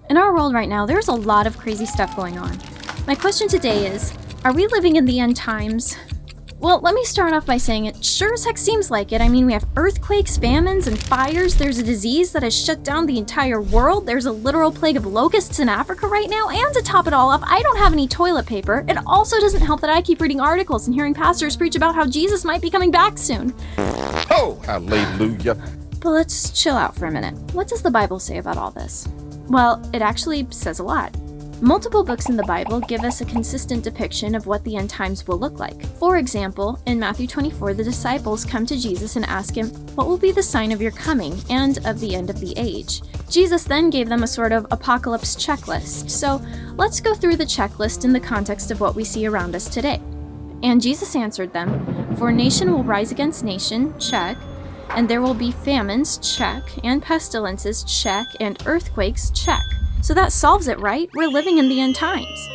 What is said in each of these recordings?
In our world right now, there's a lot of crazy stuff going on. My question today is, are we living in the end times? Well, let me start off by saying it sure as heck seems like it. I mean, we have earthquakes, famines, and fires. There's a disease that has shut down the entire world. There's a literal plague of locusts in Africa right now. And to top it all off, I don't have any toilet paper. It also doesn't help that I keep reading articles and hearing pastors preach about how Jesus might be coming back soon. Oh, hallelujah. But let's chill out for a minute. What does the Bible say about all this? Well, it actually says a lot. Multiple books in the Bible give us a consistent depiction of what the end times will look like. For example, in Matthew 24, the disciples come to Jesus and ask him, "What will be the sign of your coming and of the end of the age?" Jesus then gave them a sort of apocalypse checklist. So let's go through the checklist in the context of what we see around us today. And Jesus answered them, "For nation will rise against nation, check. And there will be famines, check. And pestilences, check. And earthquakes, check." So that solves it, right? We're living in the end times.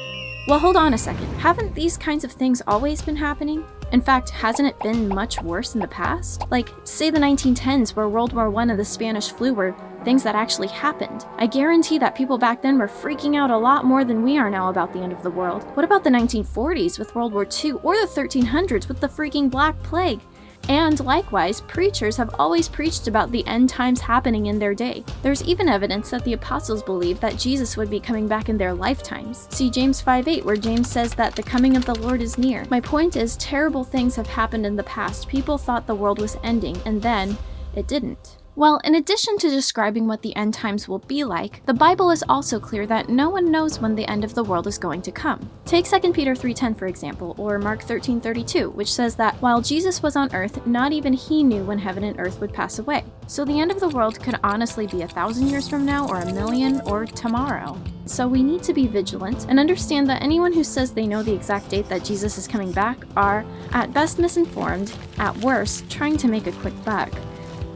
Well, hold on a second. Haven't these kinds of things always been happening? In fact, hasn't it been much worse in the past? Like, say the 1910s, where World War I and the Spanish flu were things that actually happened. I guarantee that people back then were freaking out a lot more than we are now about the end of the world. What about the 1940s with World War II, or the 1300s with the freaking Black Plague? And likewise, preachers have always preached about the end times happening in their day. There's even evidence that the apostles believed that Jesus would be coming back in their lifetimes. See James 5:8, where James says that the coming of the Lord is near. My point is, terrible things have happened in the past. People thought the world was ending, and then it didn't. Well, in addition to describing what the end times will be like, the Bible is also clear that no one knows when the end of the world is going to come. Take 2 Peter 3:10 for example, or Mark 13:32, which says that while Jesus was on earth, not even he knew when heaven and earth would pass away. So the end of the world could honestly be 1,000 years from now, or 1,000,000, or tomorrow. So we need to be vigilant and understand that anyone who says they know the exact date that Jesus is coming back are, at best, misinformed, at worst, trying to make a quick buck.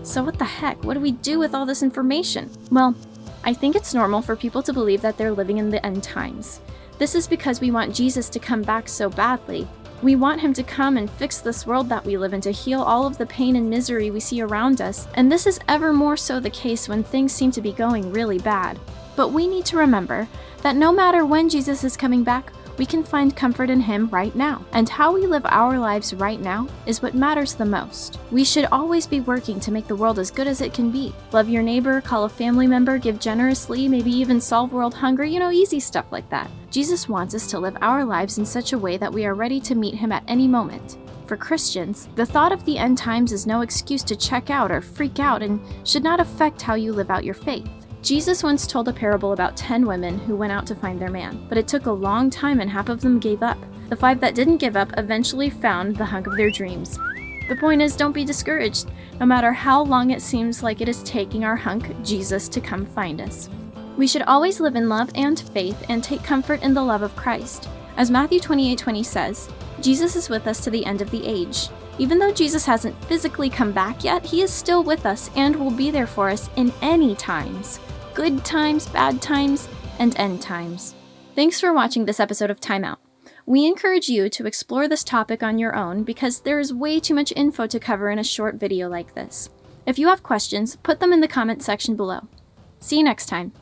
So what the heck? What do we do with all this information? Well, I think it's normal for people to believe that they're living in the end times. This is because we want Jesus to come back so badly. We want him to come and fix this world that we live in, to heal all of the pain and misery we see around us, and this is ever more so the case when things seem to be going really bad. But we need to remember that no matter when Jesus is coming back, we can find comfort in him right now. And how we live our lives right now is what matters the most. We should always be working to make the world as good as it can be. Love your neighbor, call a family member, give generously, maybe even solve world hunger, easy stuff like that. Jesus wants us to live our lives in such a way that we are ready to meet him at any moment. For Christians, the thought of the end times is no excuse to check out or freak out and should not affect how you live out your faith. Jesus once told a parable about 10 women who went out to find their man, but it took a long time and half of them gave up. The 5 that didn't give up eventually found the hunk of their dreams. The point is, don't be discouraged, no matter how long it seems like it is taking our hunk, Jesus, to come find us. We should always live in love and faith and take comfort in the love of Christ. As Matthew 28:20 says, Jesus is with us to the end of the age. Even though Jesus hasn't physically come back yet, he is still with us and will be there for us in any times. Good times, bad times, and end times. Thanks for watching this episode of Timeout. We encourage you to explore this topic on your own because there is way too much info to cover in a short video like this. If you have questions, put them in the comment section below. See you next time.